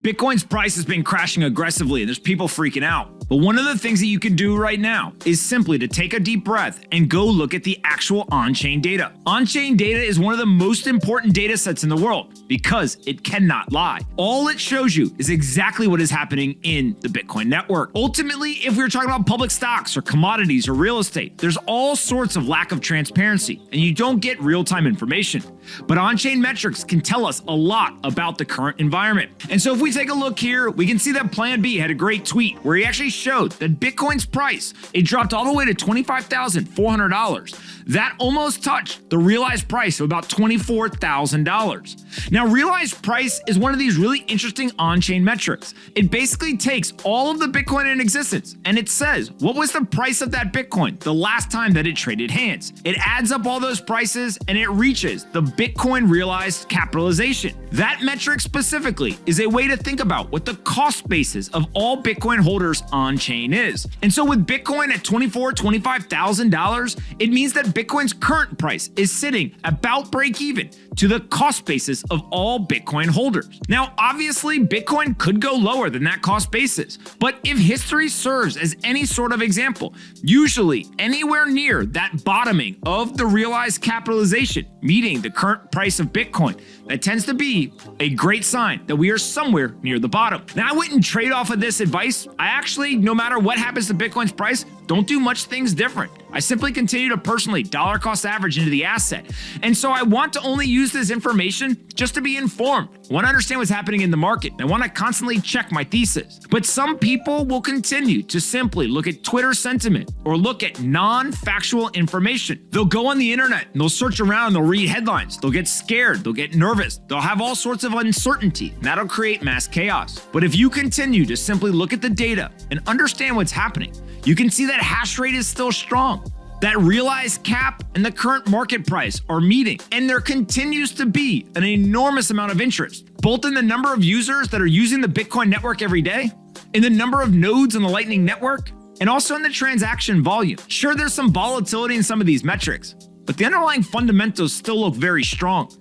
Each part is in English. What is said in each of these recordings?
Bitcoin's price has been crashing aggressively and there's people freaking out. But one of the things that you can do right now is simply to take a deep breath and go look at the actual on-chain data. On-chain data is one of the most important data sets in the world because it cannot lie. All it shows you is exactly what is happening in the Bitcoin network. Ultimately, if we're talking about public stocks or commodities or real estate, there's all sorts of lack of transparency and you don't get real-time information. But on-chain metrics can tell us a lot about the current environment. And so if we take a look here, we can see that PlanB had a great tweet where he actually showed that Bitcoin's price, it dropped all the way to $25,400. That almost touched the realized price of about $24,000. Now, realized price is one of these really interesting on-chain metrics. It basically takes all of the Bitcoin in existence and it says, what was the price of that Bitcoin the last time that it traded hands? It adds up all those prices and it reaches the Bitcoin realized capitalization. That metric specifically is a way to think about what the cost basis of all Bitcoin holders on-chain is. And so with Bitcoin at $25,000, it means that Bitcoin's current price is sitting about break even to the cost basis of all Bitcoin holders. Now, obviously, Bitcoin could go lower than that cost basis, but if history serves as any sort of example, usually anywhere near that bottoming of the realized capitalization, meeting the current price of Bitcoin, that tends to be a great sign that we are somewhere near the bottom. Now, I wouldn't trade off of this advice. I actually, no matter what happens to Bitcoin's price, don't do much things different. I simply continue to personally dollar cost average into the asset. And so I want to only use this information just to be informed. I want to understand what's happening in the market. I want to constantly check my thesis. But some people will continue to simply look at Twitter sentiment or look at non-factual information. They'll go on the internet and they'll search around and they'll read headlines. They'll get scared. They'll get nervous. They'll have all sorts of uncertainty. And that'll create mass chaos. But if you continue to simply look at the data and understand what's happening, you can see that hash rate is still strong. That realized cap and the current market price are meeting, and there continues to be an enormous amount of interest, both in the number of users that are using the Bitcoin network every day, in the number of nodes in the Lightning Network, and also in the transaction volume. Sure, there's some volatility in some of these metrics, but the underlying fundamentals still look very strong.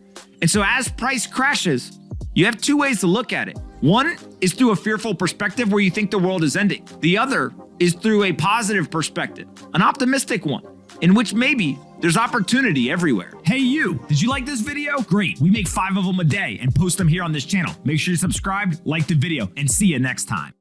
And so as price crashes, you have two ways to look at it. One is through a fearful perspective where you think the world is ending. The other is through a positive perspective, an optimistic one, in which maybe there's opportunity everywhere. Hey you, did you like this video? Great, we make 5 of them a day and post them here on this channel. Make sure you subscribe, like the video, and see you next time.